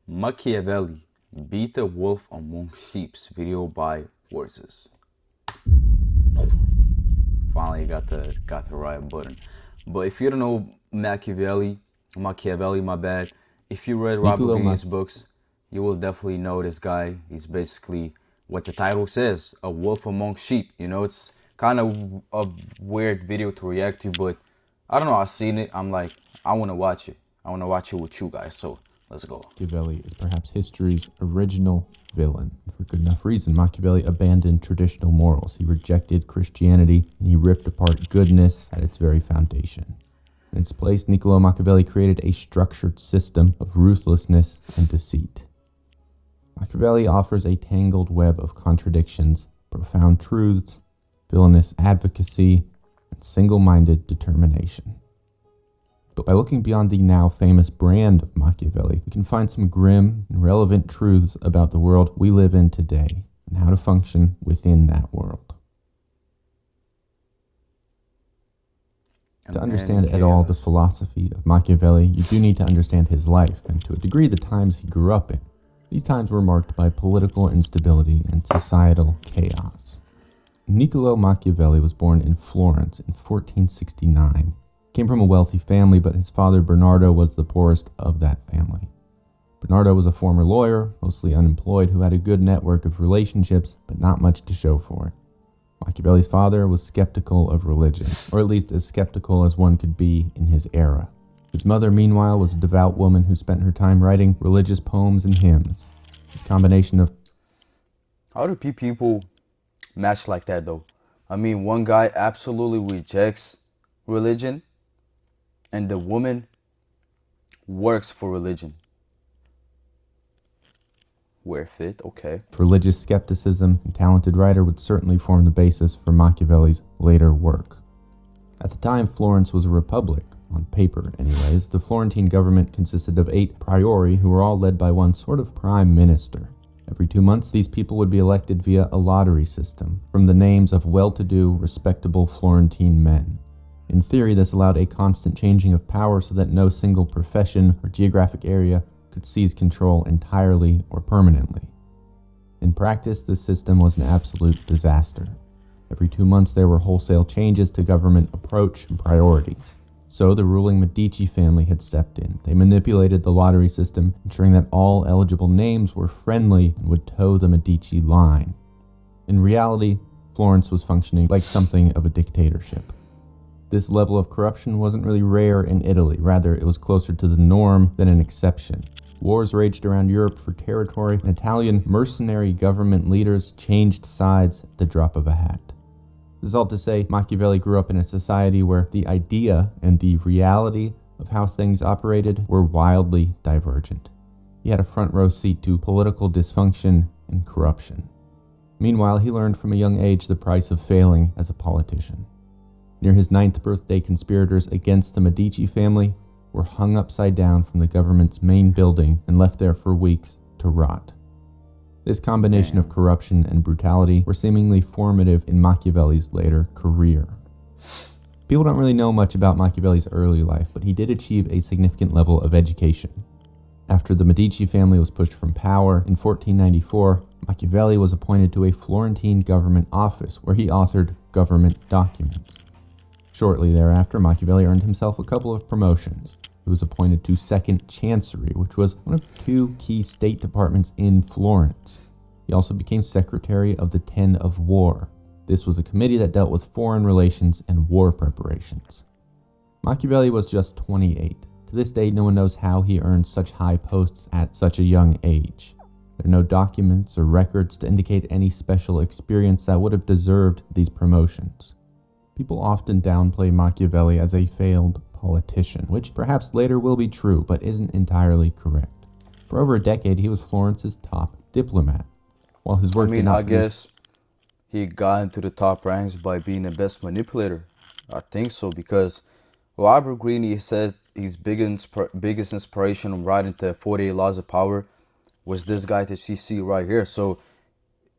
Machiavelli beat the wolf among sheep's video by Warzes. Finally got the right button. But if you don't know Machiavelli, my bad. If you read Robert Greene's books, you will definitely know this guy. He's basically what the title says, a wolf among sheep. You know, it's kind of a weird video to react to, but I don't know. I've seen it. I'm like, I want to watch it. I want to watch it with you guys. So let's go. Machiavelli is perhaps history's original villain. For good enough reason, Machiavelli abandoned traditional morals. He rejected Christianity, and he ripped apart goodness at its very foundation. In its place, Niccolò Machiavelli created a structured system of ruthlessness and deceit. Machiavelli offers a tangled web of contradictions, profound truths, villainous advocacy, and single-minded determination. But by looking beyond the now famous brand of Machiavelli, we can find some grim and relevant truths about the world we live in today and how to function within that world. To understand at all the philosophy of Machiavelli, you do need to understand his life, and to a degree the times he grew up in. These times were marked by political instability and societal chaos. Niccolò Machiavelli was born in Florence in 1469. He came from a wealthy family, but his father Bernardo was the poorest of that family. Bernardo was a former lawyer, mostly unemployed, who had a good network of relationships, but not much to show for it. Machiavelli's father was skeptical of religion, or at least as skeptical as one could be in his era. His mother, meanwhile, was a devout woman who spent her time writing religious poems and hymns. This combination of... How do people match like that, though? I mean, one guy absolutely rejects religion, and the woman works for religion. Worth it, okay. Religious skepticism and talented writer would certainly form the basis for Machiavelli's later work. At the time, Florence was a republic, on paper anyways. The Florentine government consisted of 8 priori who were all led by one sort of prime minister. Every 2 months, these people would be elected via a lottery system from the names of well-to-do, respectable Florentine men. In theory, this allowed a constant changing of power so that no single profession or geographic area could seize control entirely or permanently. In practice, this system was an absolute disaster. Every 2 months, there were wholesale changes to government approach and priorities. So the ruling Medici family had stepped in. They manipulated the lottery system, ensuring that all eligible names were friendly and would toe the Medici line. In reality, Florence was functioning like something of a dictatorship. This level of corruption wasn't really rare in Italy. Rather, it was closer to the norm than an exception. Wars raged around Europe for territory, and Italian mercenary government leaders changed sides at the drop of a hat. This is all to say, Machiavelli grew up in a society where the idea and the reality of how things operated were wildly divergent. He had a front row seat to political dysfunction and corruption. Meanwhile, he learned from a young age the price of failing as a politician. Near his 9th birthday, conspirators against the Medici family were hung upside down from the government's main building and left there for weeks to rot. This combination of corruption and brutality were seemingly formative in Machiavelli's later career. People don't really know much about Machiavelli's early life, but he did achieve a significant level of education. After the Medici family was pushed from power in 1494, Machiavelli was appointed to a Florentine government office where he authored government documents. Shortly thereafter, Machiavelli earned himself a couple of promotions. He was appointed to Second Chancery, which was one of 2 key state departments in Florence. He also became Secretary of the Ten of War. This was a committee that dealt with foreign relations and war preparations. Machiavelli was just 28. To this day, no one knows how he earned such high posts at such a young age. There are no documents or records to indicate any special experience that would have deserved these promotions. People often downplay Machiavelli as a failed politician, which perhaps later will be true, but isn't entirely correct. For over a decade, he was Florence's top diplomat. While his work I guess he got into the top ranks by being the best manipulator. I think so, because Robert Greene said his biggest inspiration on writing the 48 Laws of Power was this guy that you see right here. So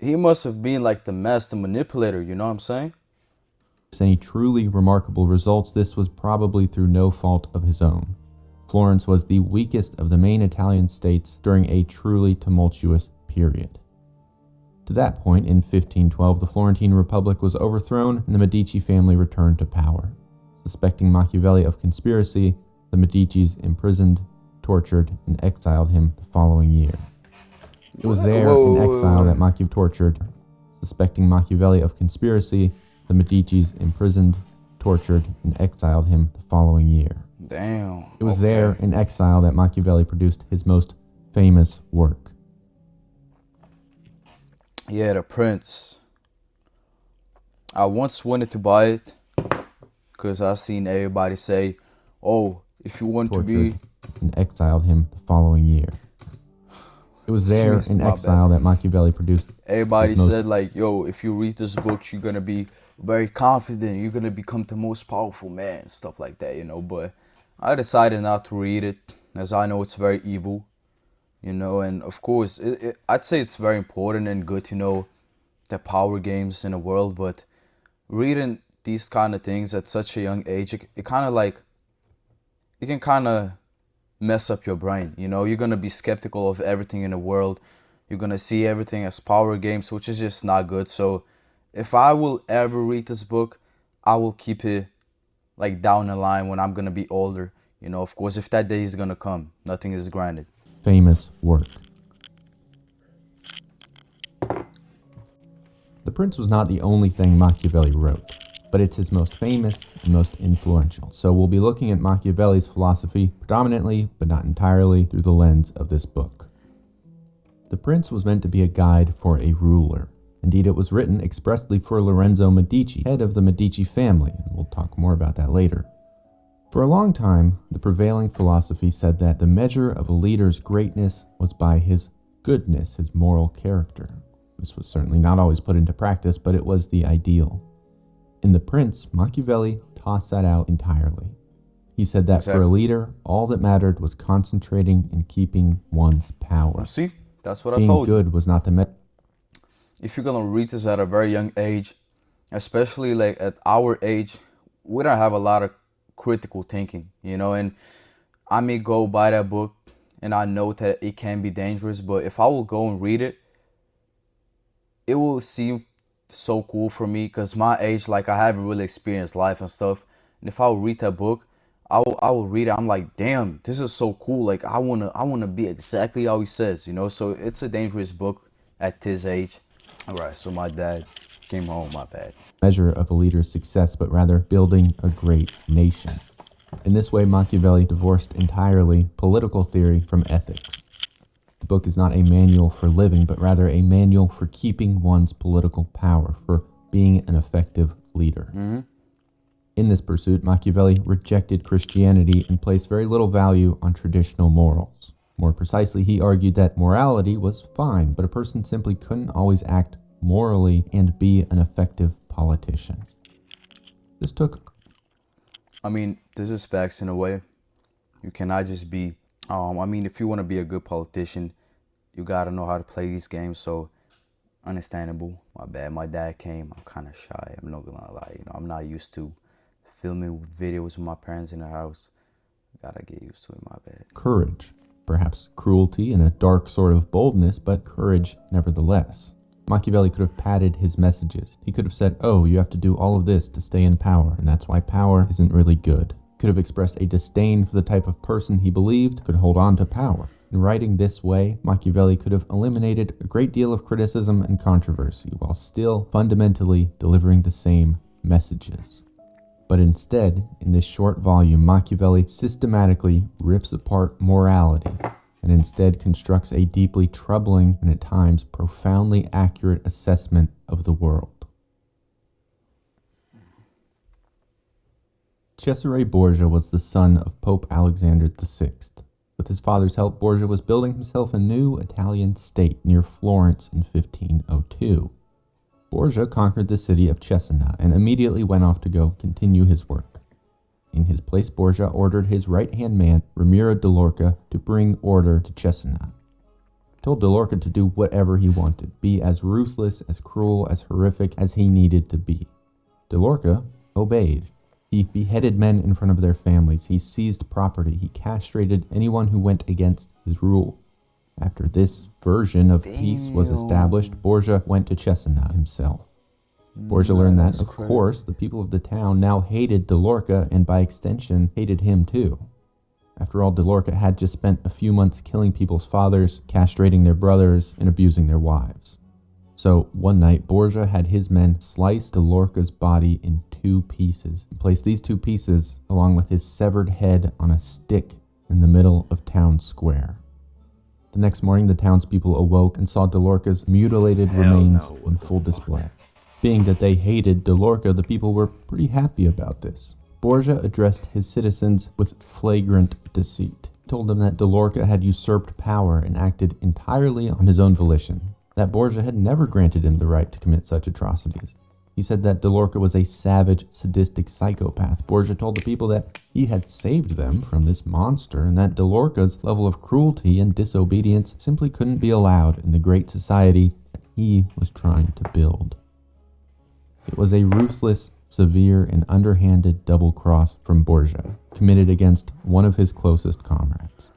he must have been like the master manipulator, you know what I'm saying? Any truly remarkable results, this was probably through no fault of his own. Florence was the weakest of the main Italian states during a truly tumultuous period. To that point, in 1512, the Florentine Republic was overthrown and the Medici family returned to power. Suspecting Machiavelli of conspiracy, the Medicis imprisoned, tortured, and exiled him the following year. It was there in exile that Machiavelli tortured. Suspecting Machiavelli of conspiracy, the Medicis imprisoned, tortured, and exiled him the following year. Damn. It was there in exile that Machiavelli produced his most famous work. Yeah, The Prince. I once wanted to buy it because I seen everybody say, oh, if you want to be... and exiled him the following year. It was there in exile that Machiavelli produced. Everybody said like, yo, if you read this book, you're going to be very confident. You're going to become the most powerful man, stuff like that, you know. But I decided not to read it as I know it's very evil, you know. And of course, I'd say it's very important and good to know the power games in the world. But reading these kind of things at such a young age, it kind of like, it can kind of mess up your brain, you know. You're going to be skeptical of everything in the world. You're going to see everything as power games, which is just not good. So if I will ever read this book, I will keep it like down the line when I'm going to be older, you know. Of course, if that day is going to come, nothing is granted. Famous work. The Prince was not the only thing Machiavelli wrote, but it's his most famous and most influential. So we'll be looking at Machiavelli's philosophy predominantly, but not entirely, through the lens of this book. The Prince was meant to be a guide for a ruler. Indeed, it was written expressly for Lorenzo Medici, head of the Medici family, and we'll talk more about that later. For a long time, the prevailing philosophy said that the measure of a leader's greatness was by his goodness, his moral character. This was certainly not always put into practice, but it was the ideal. In The Prince, Machiavelli tossed that out entirely. He said that for a leader, all that mattered was concentrating and keeping one's power. See, that's what I told you. Being good was not the measure. If you're going to read this at a very young age, especially like at our age, we don't have a lot of critical thinking, you know. And I may go buy that book and I know that it can be dangerous, but if I will go and read it, it will seem so cool for me because my age, like I haven't really experienced life and stuff. And if I will read that book, I will read it. I'm like, damn, this is so cool. Like I wanna be exactly how he says, you know. So it's a dangerous book at this age. All right, so my dad came home. My bad. Measure of a leader's success, but rather building a great nation. In this way, Machiavelli divorced entirely political theory from ethics. The book is not a manual for living, but rather a manual for keeping one's political power, for being an effective leader. Mm-hmm. In this pursuit, Machiavelli rejected Christianity and placed very little value on traditional morals. More precisely, he argued that morality was fine, but a person simply couldn't always act morally and be an effective politician. This took... I mean, this is facts in a way. You cannot just be... I mean, if you want to be a good politician, you got to know how to play these games, so understandable. My bad. My dad came. I'm kind of shy. I'm not going to lie. You know, I'm not used to filming videos with my parents in the house. Gotta get used to it, my bad. Courage. Perhaps cruelty and a dark sort of boldness, but courage nevertheless. Machiavelli could have padded his messages. He could have said, oh, you have to do all of this to stay in power, and that's why power isn't really good. Could have expressed a disdain for the type of person he believed could hold on to power. In writing this way, Machiavelli could have eliminated a great deal of criticism and controversy while still fundamentally delivering the same messages. But instead, in this short volume, Machiavelli systematically rips apart morality and instead constructs a deeply troubling and at times profoundly accurate assessment of the world. Cesare Borgia was the son of Pope Alexander VI. With his father's help, Borgia was building himself a new Italian state near Florence in 1502. Borgia conquered the city of Cesena and immediately went off to go continue his work. In his place, Borgia ordered his right-hand man, Ramiro de Lorca, to bring order to Cesena. He told de Lorca to do whatever he wanted, be as ruthless, as cruel, as horrific as he needed to be. De Lorca obeyed. He beheaded men in front of their families. He seized property. He castrated anyone who went against his rule. After this version of peace was established, Borgia went to Cesena himself. Borgia learned that, of course, the people of the town now hated De Lorca and by extension hated him too. After all, De Lorca had just spent a few months killing people's fathers, castrating their brothers, and abusing their wives. So one night, Borgia had his men slice De Lorca's body in 2 pieces and place these 2 pieces along with his severed head on a stick in the middle of town square. The next morning, the townspeople awoke and saw De Lorca's mutilated remains in full display. Being that they hated De Lorca, the people were pretty happy about this. Borgia addressed his citizens with flagrant deceit. He told them that De Lorca had usurped power and acted entirely on his own volition, that Borgia had never granted him the right to commit such atrocities. He said that De Lorca was a savage, sadistic psychopath. Borgia told the people that he had saved them from this monster and that De Lorca's level of cruelty and disobedience simply couldn't be allowed in the great society that he was trying to build. It was a ruthless, severe, and underhanded double cross from Borgia, committed against one of his closest comrades.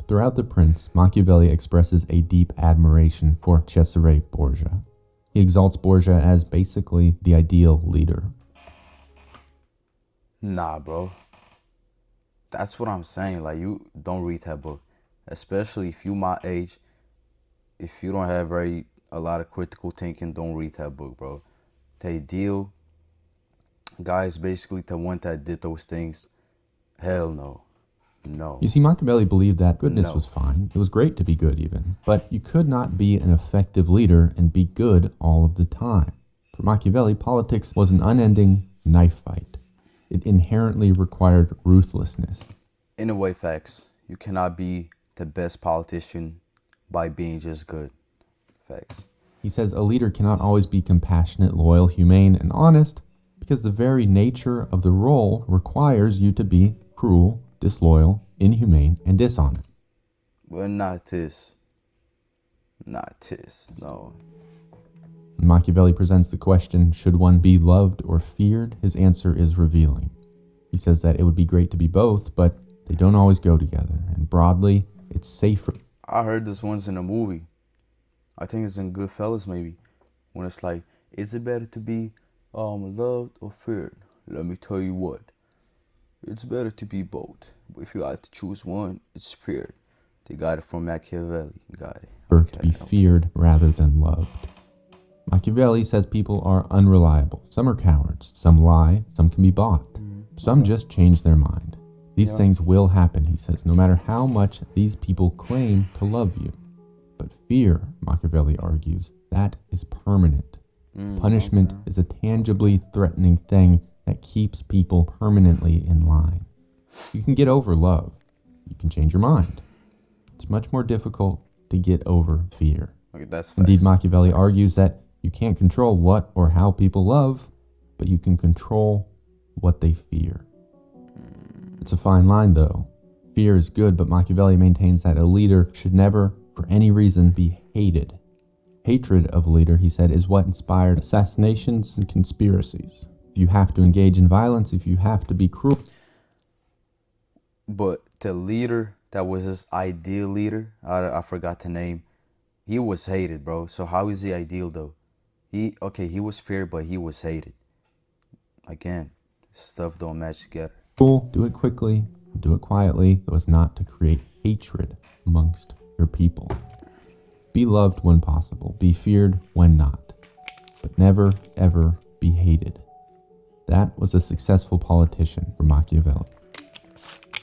Throughout The Prince, Machiavelli expresses a deep admiration for Cesare Borgia. He exalts Borgia as basically the ideal leader. Nah, bro. That's what I'm saying. Like, you don't read that book. Especially if you my age. If you don't have a lot of critical thinking, don't read that book, bro. The ideal guy is basically the one that did those things. Hell no. No. You see, Machiavelli believed that goodness No. was fine. It was great to be good even. But you could not be an effective leader and be good all of the time. For Machiavelli, politics was an unending knife fight. It inherently required ruthlessness. In a way, facts. You cannot be the best politician by being just good. Facts. He says a leader cannot always be compassionate, loyal, humane, and honest because the very nature of the role requires you to be cruel, disloyal, inhumane, and dishonest. But not this. Not this. No. When Machiavelli presents the question, should one be loved or feared? His answer is revealing. He says that it would be great to be both, but they don't always go together, and broadly, it's safer. I heard this once in a movie. I think it's in Goodfellas maybe. When it's like, is it better to be loved or feared? Let me tell you what. It's better to be both. But if you have to choose one, it's feared. They got it from Machiavelli. Got it. To be feared rather than loved. Machiavelli says people are unreliable. Some are cowards. Some lie. Some can be bought. Some just change their mind. These things will happen, he says, no matter how much these people claim to love you. But fear, Machiavelli argues, that is permanent. Punishment is a tangibly threatening thing that keeps people permanently in line. You can get over love. You can change your mind. It's much more difficult to get over fear. Okay, that's facts. Indeed, Machiavelli argues that you can't control what or how people love, but you can control what they fear. It's a fine line, though. Fear is good, but Machiavelli maintains that a leader should never, for any reason, be hated. Hatred of a leader, he said, is what inspired assassinations and conspiracies. If you have to engage in violence, if you have to be cruel. But the leader that was his ideal leader, I forgot the name. He was hated, bro. So how is he ideal though? He was feared, but he was hated. Again, stuff don't match together. Do it quickly, do it quietly, so as not to create hatred amongst your people. Be loved when possible, be feared when not, but never, ever be hated. That was a successful politician for Machiavelli.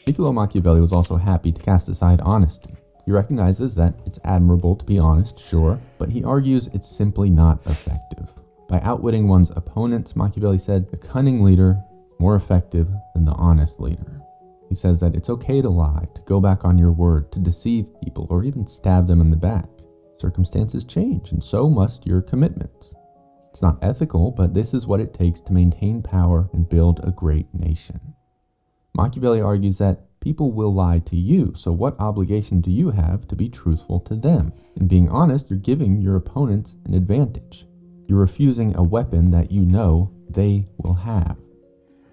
Niccolo Machiavelli was also happy to cast aside honesty. He recognizes that it's admirable to be honest, sure, but he argues it's simply not effective. By outwitting one's opponents, Machiavelli said, the cunning leader is more effective than the honest leader. He says that it's okay to lie, to go back on your word, to deceive people, or even stab them in the back. Circumstances change, and so must your commitments. It's not ethical, but this is what it takes to maintain power and build a great nation. Machiavelli argues that people will lie to you, so what obligation do you have to be truthful to them? In being honest, you're giving your opponents an advantage. You're refusing a weapon that you know they will have.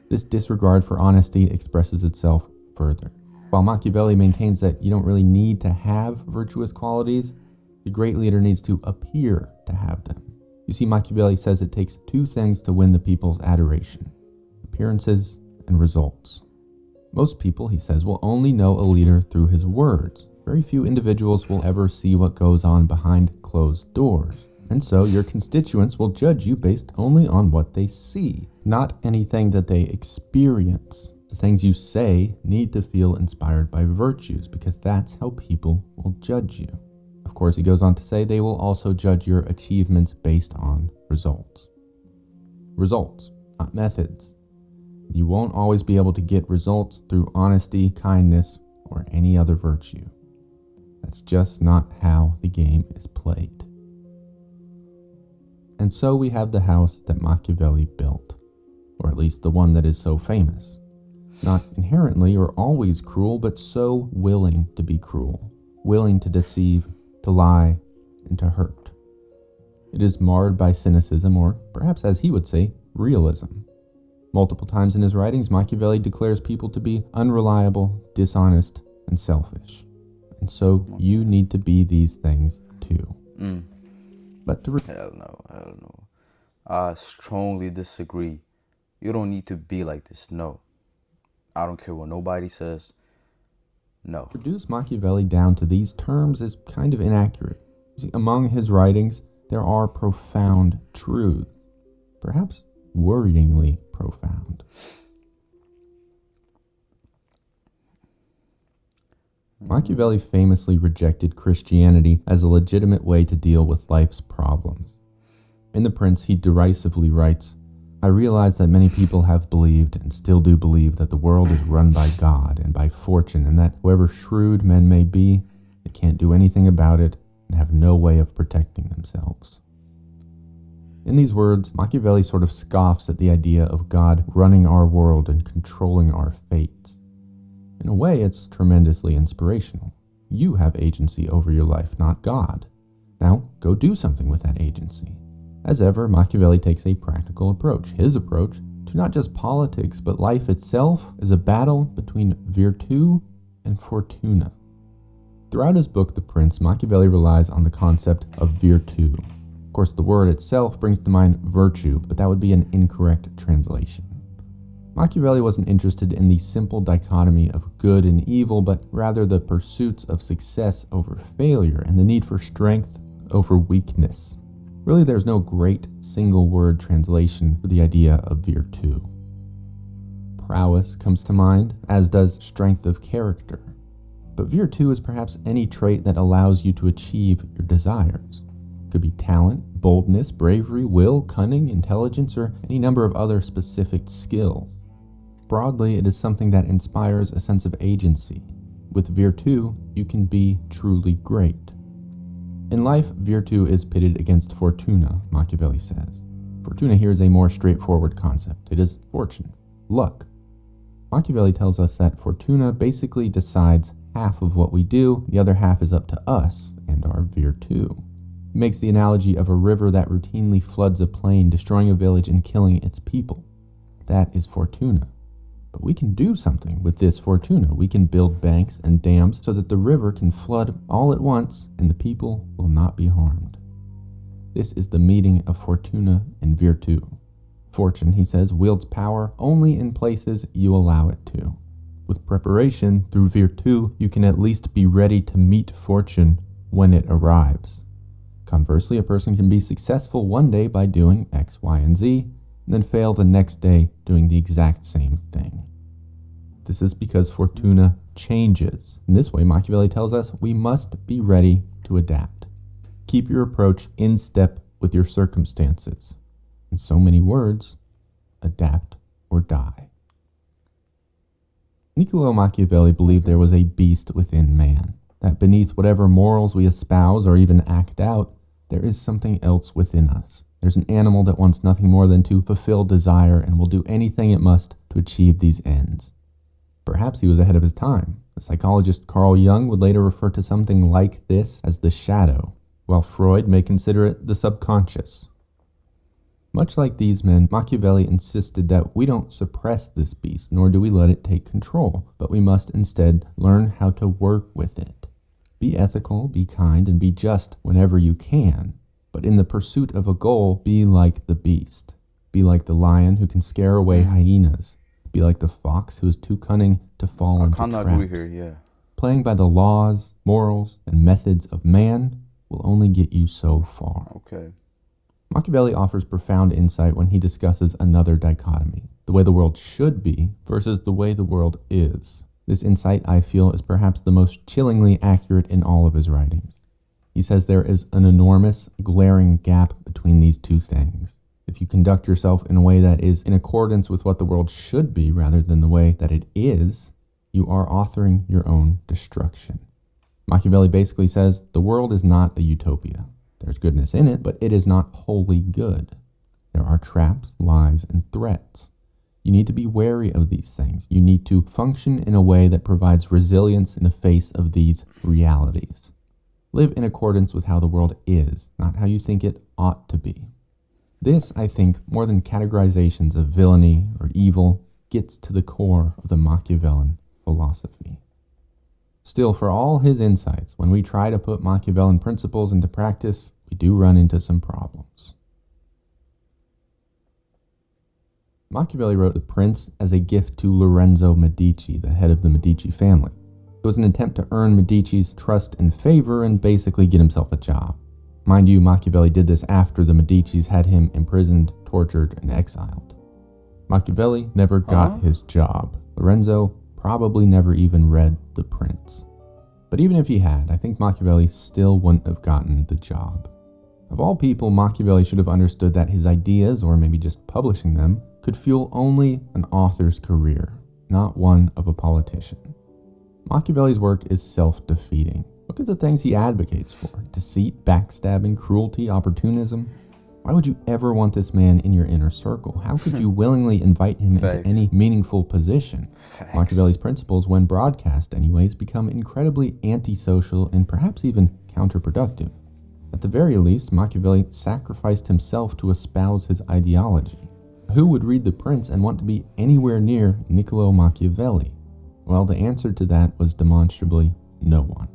This disregard for honesty expresses itself further. While Machiavelli maintains that you don't really need to have virtuous qualities, the great leader needs to appear to have them. You see, Machiavelli says it takes two things to win the people's adoration: appearances and results. Most people, he says, will only know a leader through his words. Very few individuals will ever see what goes on behind closed doors. And so your constituents will judge you based only on what they see, not anything that they experience. The things you say need to feel inspired by virtues, because that's how people will judge you. Of course, he goes on to say they will also judge your achievements based on results. Results, not methods. You won't always be able to get results through honesty, kindness, or any other virtue. That's just not how the game is played. And so we have the house that Machiavelli built, or at least the one that is so famous. Not inherently or always cruel, but so willing to be cruel, willing to deceive, to lie, and to hurt. It is marred by cynicism, or perhaps as he would say, realism. Multiple times in his writings, Machiavelli declares people to be unreliable, dishonest, and selfish. And so you need to be these things too. But to Hell no. I strongly disagree. You don't need to be like this. No. I don't care what nobody says. No. reduce Machiavelli down to these terms is kind of inaccurate. You see, among his writings, there are profound truths, perhaps worryingly profound. Machiavelli famously rejected Christianity as a legitimate way to deal with life's problems. In The Prince, he derisively writes, "I realize that many people have believed and still do believe that the world is run by God and by fortune, and that however shrewd men may be, they can't do anything about it and have no way of protecting themselves." In these words, Machiavelli sort of scoffs at the idea of God running our world and controlling our fates. In a way, it's tremendously inspirational. You have agency over your life, not God. Now, go do something with that agency. As ever, Machiavelli takes a practical approach. His approach to not just politics, but life itself is a battle between virtu and fortuna. Throughout his book, The Prince, Machiavelli relies on the concept of virtu. Of course, the word itself brings to mind virtue, but that would be an incorrect translation. Machiavelli wasn't interested in the simple dichotomy of good and evil, but rather the pursuits of success over failure and the need for strength over weakness. Really, there's no great single-word translation for the idea of virtu. Prowess comes to mind, as does strength of character. But virtu is perhaps any trait that allows you to achieve your desires. It could be talent, boldness, bravery, will, cunning, intelligence, or any number of other specific skills. Broadly, it is something that inspires a sense of agency. With virtu, you can be truly great. In life, virtu is pitted against fortuna, Machiavelli says. Fortuna here is a more straightforward concept. It is fortune, luck. Machiavelli tells us that fortuna basically decides half of what we do, the other half is up to us and our virtu. He makes the analogy of a river that routinely floods a plain, destroying a village and killing its people. That is fortuna. But we can do something with this fortuna. We can build banks and dams so that the river can flood all at once and the people will not be harmed. This is the meeting of fortuna and virtu. Fortune, he says, wields power only in places you allow it to. With preparation through virtu, you can at least be ready to meet fortune when it arrives. Conversely, a person can be successful one day by doing X, Y, and Z, and then fail the next day doing the exact same thing. This is because fortuna changes. In this way, Machiavelli tells us we must be ready to adapt. Keep your approach in step with your circumstances. In so many words, adapt or die. Niccolò Machiavelli believed there was a beast within man, that beneath whatever morals we espouse or even act out, there is something else within us. There's an animal that wants nothing more than to fulfill desire and will do anything it must to achieve these ends. Perhaps he was ahead of his time. The psychologist Carl Jung would later refer to something like this as the shadow, while Freud may consider it the subconscious. Much like these men, Machiavelli insisted that we don't suppress this beast, nor do we let it take control, but we must instead learn how to work with it. Be ethical, be kind, and be just whenever you can, but in the pursuit of a goal, be like the beast. Be like the lion who can scare away hyenas. Be like the fox who is too cunning to fall into I kind of traps. agree here, yeah. Playing by the laws, morals, and methods of man will only get you so far. Okay. Machiavelli offers profound insight when he discusses another dichotomy, the way the world should be versus the way the world is. This insight, I feel, is perhaps the most chillingly accurate in all of his writings. He says there is an enormous, glaring gap between these two things. If you conduct yourself in a way that is in accordance with what the world should be rather than the way that it is, you are authoring your own destruction. Machiavelli basically says the world is not a utopia. There's goodness in it, but it is not wholly good. There are traps, lies, and threats. You need to be wary of these things. You need to function in a way that provides resilience in the face of these realities. Live in accordance with how the world is, not how you think it ought to be. This, I think, more than categorizations of villainy or evil, gets to the core of the Machiavellian philosophy. Still, for all his insights, when we try to put Machiavellian principles into practice, we do run into some problems. Machiavelli wrote The Prince as a gift to Lorenzo Medici, the head of the Medici family. It was an attempt to earn Medici's trust and favor and basically get himself a job. Mind you, Machiavelli did this after the Medicis had him imprisoned, tortured, and exiled. Machiavelli never got his job. Lorenzo probably never even read The Prince. But even if he had, I think Machiavelli still wouldn't have gotten the job. Of all people, Machiavelli should have understood that his ideas, or maybe just publishing them, could fuel only an author's career, not one of a politician. Machiavelli's work is self-defeating. Look at the things he advocates for: deceit, backstabbing, cruelty, opportunism. Why would you ever want this man in your inner circle? How could you willingly invite him into any meaningful position? Machiavelli's principles, when broadcast anyways, become incredibly antisocial and perhaps even counterproductive. At the very least, Machiavelli sacrificed himself to espouse his ideology. Who would read The Prince and want to be anywhere near Niccolo Machiavelli? Well, the answer to that was demonstrably no one.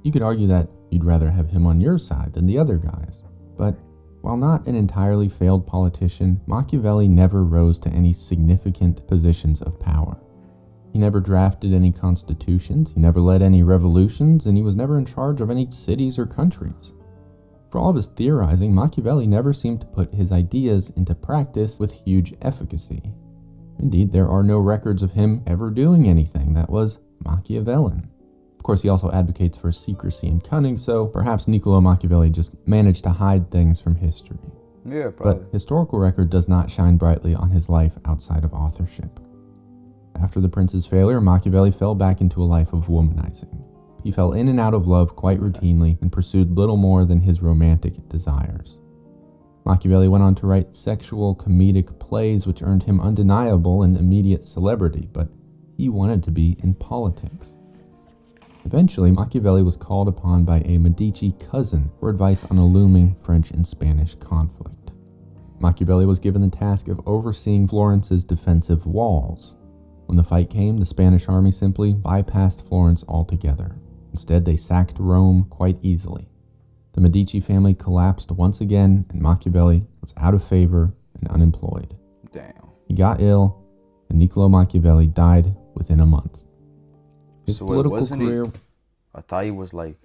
You could argue that you'd rather have him on your side than the other guys. But while not an entirely failed politician, Machiavelli never rose to any significant positions of power. He never drafted any constitutions, he never led any revolutions, and he was never in charge of any cities or countries. For all of his theorizing, Machiavelli never seemed to put his ideas into practice with huge efficacy. Indeed, there are no records of him ever doing anything that was Machiavellian. Of course, he also advocates for secrecy and cunning, so perhaps Niccolo Machiavelli just managed to hide things from history. Yeah, probably. But historical record does not shine brightly on his life outside of authorship. After the prince's failure, Machiavelli fell back into a life of womanizing. He fell in and out of love quite routinely and pursued little more than his romantic desires. Machiavelli went on to write sexual comedic plays which earned him undeniable and immediate celebrity, but he wanted to be in politics. Eventually, Machiavelli was called upon by a Medici cousin for advice on a looming French and Spanish conflict. Machiavelli was given the task of overseeing Florence's defensive walls. When the fight came, the Spanish army simply bypassed Florence altogether. Instead, they sacked Rome quite easily. The Medici family collapsed once again, and Machiavelli was out of favor and unemployed. Damn. He got ill, and Niccolo Machiavelli died within a month. His So political wasn't career he? I thought he was like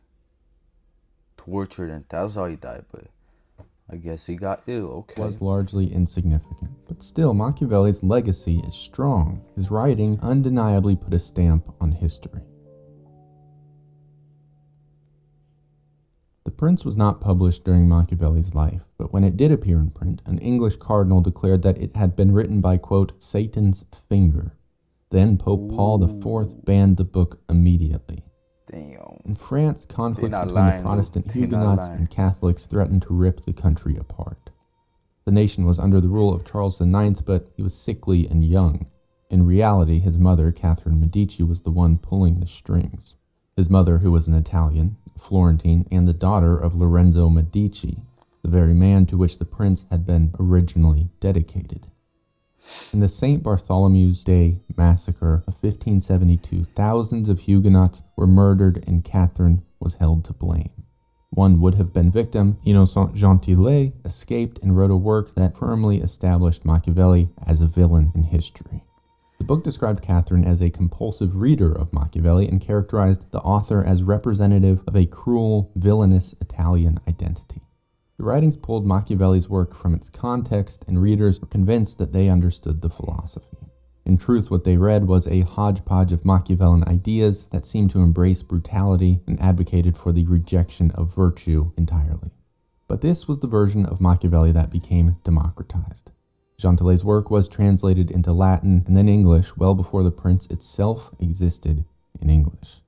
tortured and that's how he died, but I guess he got ill. Okay. was largely insignificant. But still, Machiavelli's legacy is strong. His writing undeniably put a stamp on history. The Prince was not published during Machiavelli's life, but when it did appear in print, an English cardinal declared that it had been written by, quote, Satan's finger. Then Pope Paul IV banned the book immediately. Damn. In France, conflicts not between lying, the Protestant though. They not Huguenots lying. and Catholics threatened to rip the country apart. The nation was under the rule of Charles IX, but he was sickly and young. In reality, his mother, Catherine Medici, was the one pulling the strings. His mother, who was an Italian, Florentine, and the daughter of Lorenzo Medici. the very man to which the prince had been originally dedicated. In the St. Bartholomew's Day massacre of 1572, thousands of Huguenots were murdered and Catherine was held to blame. One would have been victim, Innocent Gentillet, escaped and wrote a work that firmly established Machiavelli as a villain in history. The book described Catherine as a compulsive reader of Machiavelli and characterized the author as representative of a cruel, villainous Italian identity. The writings pulled Machiavelli's work from its context, and readers were convinced that they understood the philosophy. In truth, what they read was a hodgepodge of Machiavellian ideas that seemed to embrace brutality and advocated for the rejection of virtue entirely. But this was the version of Machiavelli that became democratized. Gentillet's work was translated into Latin and then English well before the Prince itself existed in English.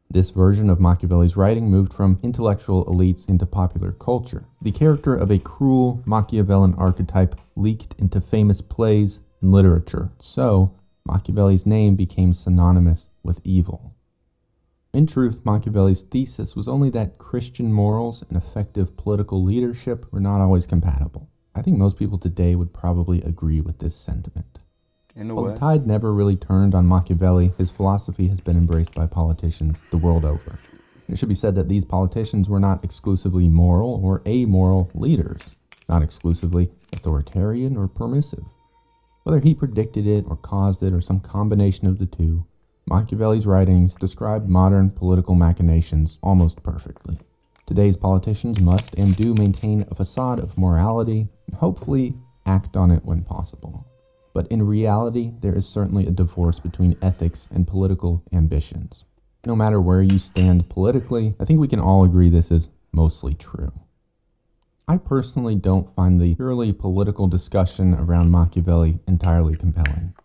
This version of Machiavelli's writing moved from intellectual elites into popular culture. The character of a cruel Machiavellian archetype leaked into famous plays and literature, so Machiavelli's name became synonymous with evil. In truth, Machiavelli's thesis was only that Christian morals and effective political leadership were not always compatible. I think most people today would probably agree with this sentiment. While the tide never really turned on Machiavelli, his philosophy has been embraced by politicians the world over. It should be said that these politicians were not exclusively moral or amoral leaders, not exclusively authoritarian or permissive. Whether he predicted it or caused it or some combination of the two, Machiavelli's writings describe modern political machinations almost perfectly. Today's politicians must and do maintain a facade of morality and hopefully act on it when possible. But in reality, there is certainly a divorce between ethics and political ambitions. No matter where you stand politically, I think we can all agree this is mostly true. I personally don't find the purely political discussion around Machiavelli entirely compelling.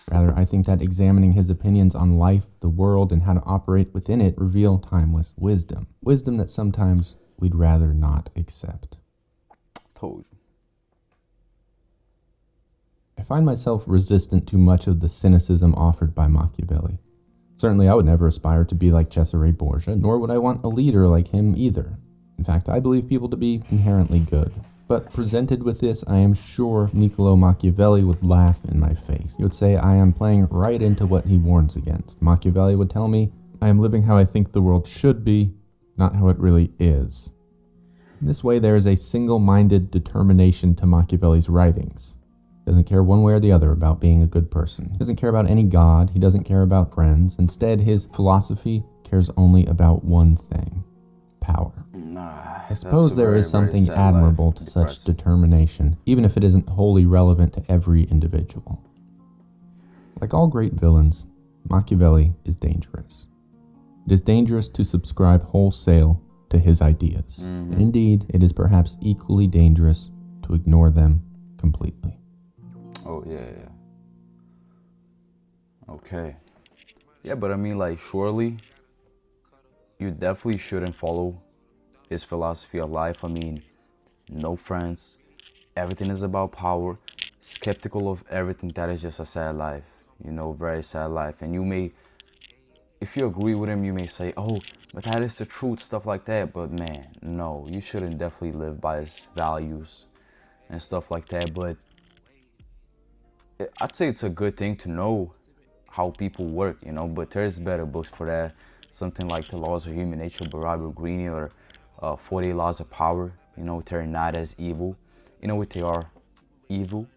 Rather, I think that examining his opinions on life, the world, and how to operate within it reveal timeless wisdom. Wisdom that sometimes we'd rather not accept. Told you. I find myself resistant to much of the cynicism offered by Machiavelli. Certainly, I would never aspire to be like Cesare Borgia, nor would I want a leader like him either. In fact, I believe people to be inherently good. But presented with this, I am sure Niccolo Machiavelli would laugh in my face. He would say I am playing right into what he warns against. Machiavelli would tell me I am living how I think the world should be, not how it really is. In this way, there is a single-minded determination to Machiavelli's writings. He doesn't care one way or the other about being a good person. He doesn't care about any god. He doesn't care about friends. Instead, his philosophy cares only about one thing: power. I suppose there is something admirable to such determination, even if it isn't wholly relevant to every individual. Like all great villains, Machiavelli is dangerous. It is dangerous to subscribe wholesale to his ideas. And indeed, it is perhaps equally dangerous to ignore them completely. Oh, yeah. Okay. Yeah, but I mean, like, surely you definitely shouldn't follow his philosophy of life. I mean, no friends, everything is about power, skeptical of everything. That is just a sad life, very sad life. And you may, if you agree with him, you may say, oh, but that is the truth, stuff like that. But man, no, you shouldn't definitely live by his values and stuff like that. But I'd say it's a good thing to know how people work, but there's better books for that. Something like The Laws of Human Nature by Robert Greene, or 48 Laws of Power. They're not as evil. They are evil,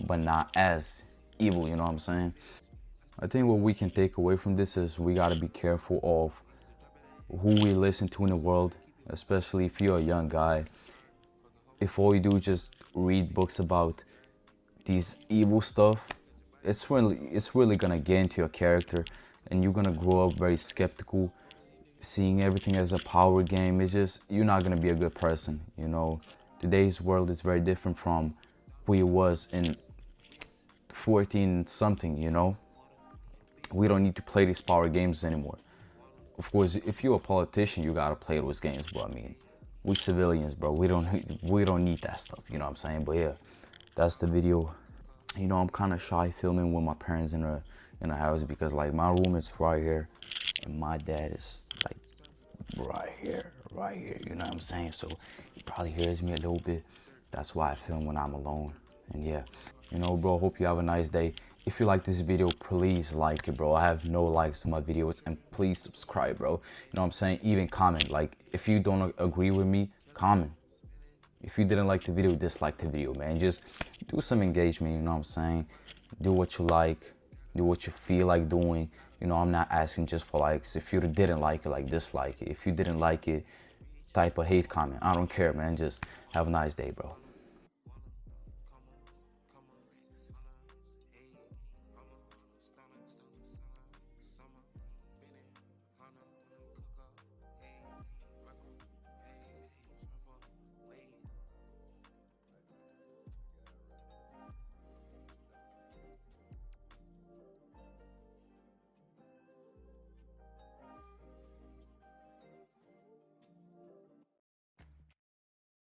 but not as evil, you know what I'm saying? I think what we can take away from this is we gotta be careful of who we listen to in the world, especially if you're a young guy. If all you do is just read books about these evil stuff, it's really gonna get into your character, and you're gonna grow up very skeptical, seeing everything as a power game. It's just, you're not gonna be a good person. Today's world is very different from who it was in 14 something. We don't need to play these power games anymore. Of course, if you're a politician, you gotta play those games, but I mean, we civilians, bro, we don't need that stuff, you know what I'm saying? But yeah, that's the video. I'm kind of shy filming with my parents in a house, because like my room is right here and my dad is like right here, right here, you know what I'm saying? So he probably hears me a little bit. That's why I film when I'm alone. And yeah, you know, bro, hope you have a nice day. If you like this video, please like it, bro. I have no likes on my videos, and please subscribe, bro. You know what I'm saying? Even comment. Like, if you don't agree with me, comment. If you didn't like the video, dislike the video, man. Just do some engagement, you know what I'm saying? Do what you like, do what you feel like doing. You know, I'm not asking just for likes. If you didn't like it, like, dislike it. If you didn't like it, type a hate comment. I don't care, man. Just have a nice day, bro.